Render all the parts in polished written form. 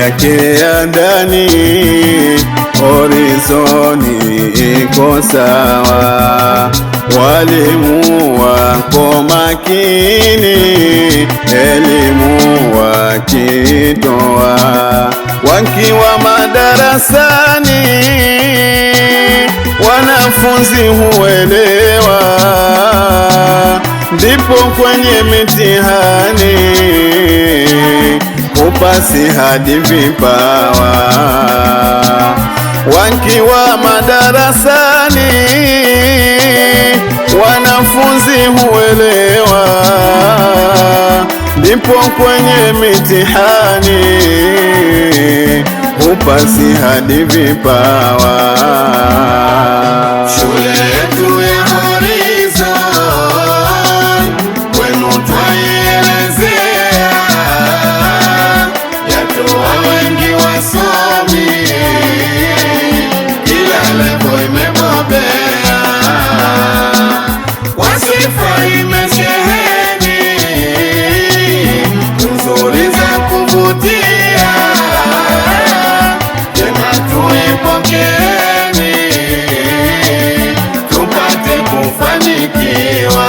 yake ya ndani, horizoni iko sawa. Walimu wako makini, elimu wakitoa, wakiwa madarasani wanafunzi huelewa, ndipo kwenye mitihani upasi hadi vipawa. Wakiwa madarasani wanafunzi huelewa, ndipo kwenye mitihani upasi hadi vipawa. Shule yetu ya Horizon kwenu twaielezea, yatoa wengi wasomi, kila level imebobea, kwa sifa imesheheni, nzuri za kuvutia, jema tuipokeeni, tupate kufanikiwa.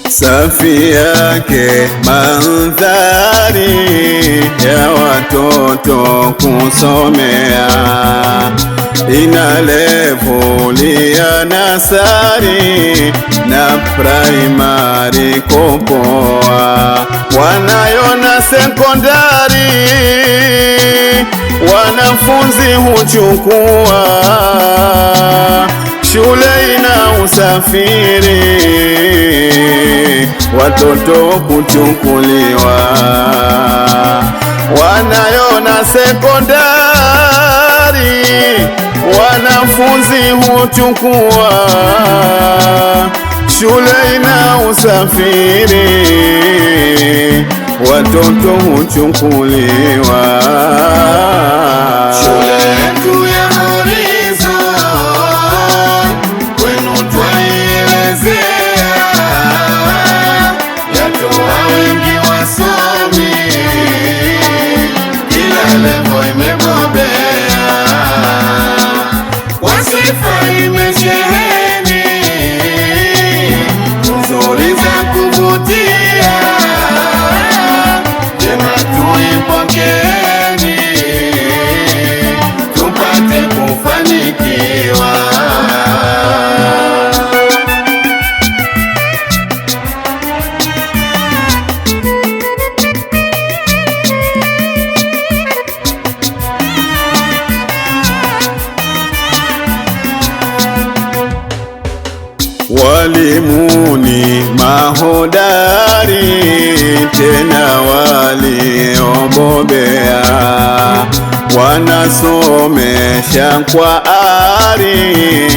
Safi yake mandhari ya watoto kusomea, ina levuli ya nasari na primary kopoa, wanayo na sekondari wanafunzi huchukua. Shule ina usafiri watoto kuchukuliwa, wanayo na sekondari wanafunzi huchukua. Shule ina usafiri watoto huchukuliwa. Shule yetu ya Horizon kwenu twaielezea, yatoa wengi wasomi, kila level imebobea, kwa sifa imesheheni, nzuri za kuvutia, jema tuipokeeni, tupate kufanikiwa. Walimu ni mahodari tena waliobobea, wanasomesha kwa ari,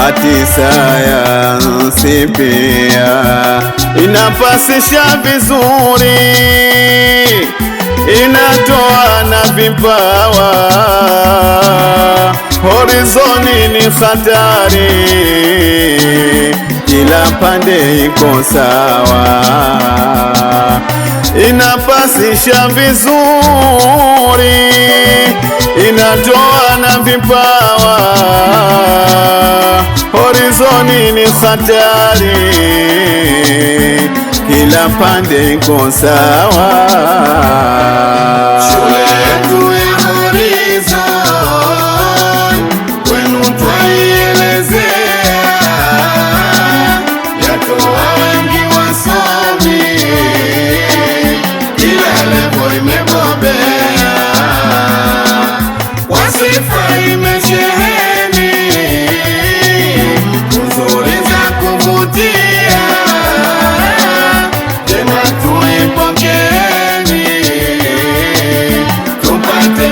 ati sayansi pia, inapasisha vizuri, inatoa na vipawa. Horizoni ni hatari, kila pande iko sawa, inapasisha vizuri, inatoa na vipawa. Horizoni ni hatari, kila pande iko sawa. Shule yetu ya Horizon kwenu twaielezea, yatoa wengi wasomi, kila level imebobea, kwa sifa imesheheni, nzuri za kuvutia, jema tuipokeeni, tupate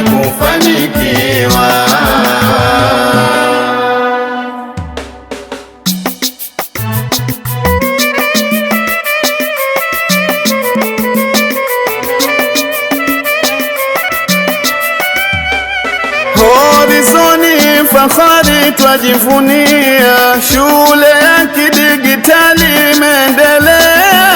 fahari twajivunia, shule ya kidigitali imeendelea.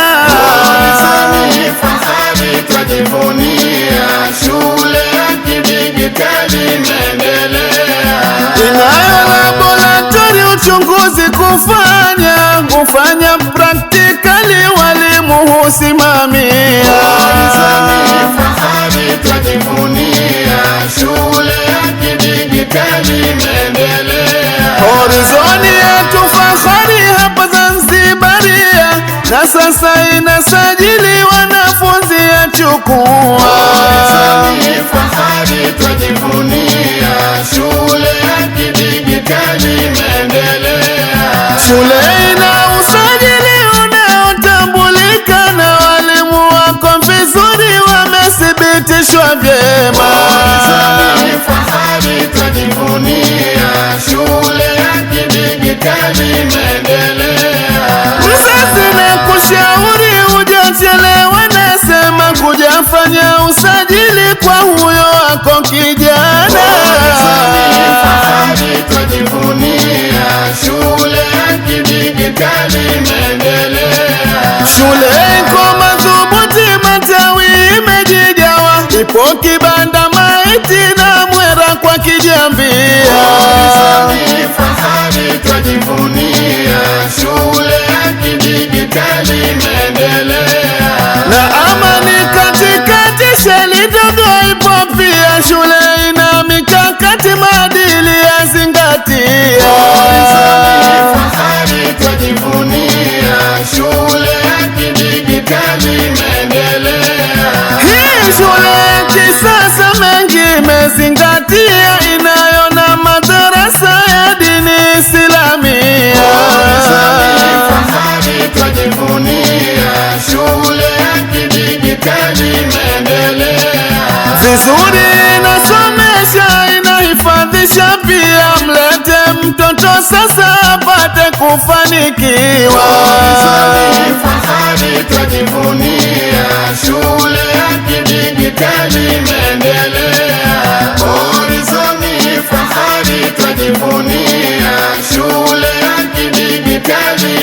Horizoni fahari twajivunia, shule ya kidigitali imeendelea. Inayo laboratori uchunguzi kufanya praktikali walimu husimamia. Horizoni fahari twajivunia, shule ya kidigitali imeendelea. Horizoni yetu fahari hapa Zanzibaria, na sasa inasajili wanafunzi yachukua. Horizoni fahari twajivunia, shule ya kidigitali imeendelea. Shule ina usajili unaotambulika na walimu wako vizuri wamethibitishwa vyema. Horizoni fahari twajivunia, shule ya kidigitali imeendelea. Mzazi na kushauri hujachelewa, nasema kujafanya usajili kwa huyo wako kijana. Horizoni fahari twajivunia, shule ya kidigitali imeendelea. Shule iko madhubuti, matawi imejigawa, ipo Kibanda Maiti na Mwera kwa Kijambia. Horizoni fahari twajivunia, shule ya kidigitali imeendelea. Na Amani katikati, sheli dogo ipo pia, shule ina mikakati maadili yazingatia. Horizoni fahari twajivunia, shule ya kidigitali imeendelea. Hii shule ya kisasa mengi imezingatia, inayo na madarasa ya dini Islamia. Horizoni fahari twajivunia, shule ya kidigitali imeendelea. Vizuri inasomesha, inahifadhisha pia, mlete mtoto sasa apate kufanikiwa. Horizoni fahari twajivunia, shule ya kidigitali imeendelea. Horizoni fahari twajivunia, shule ya kidigitali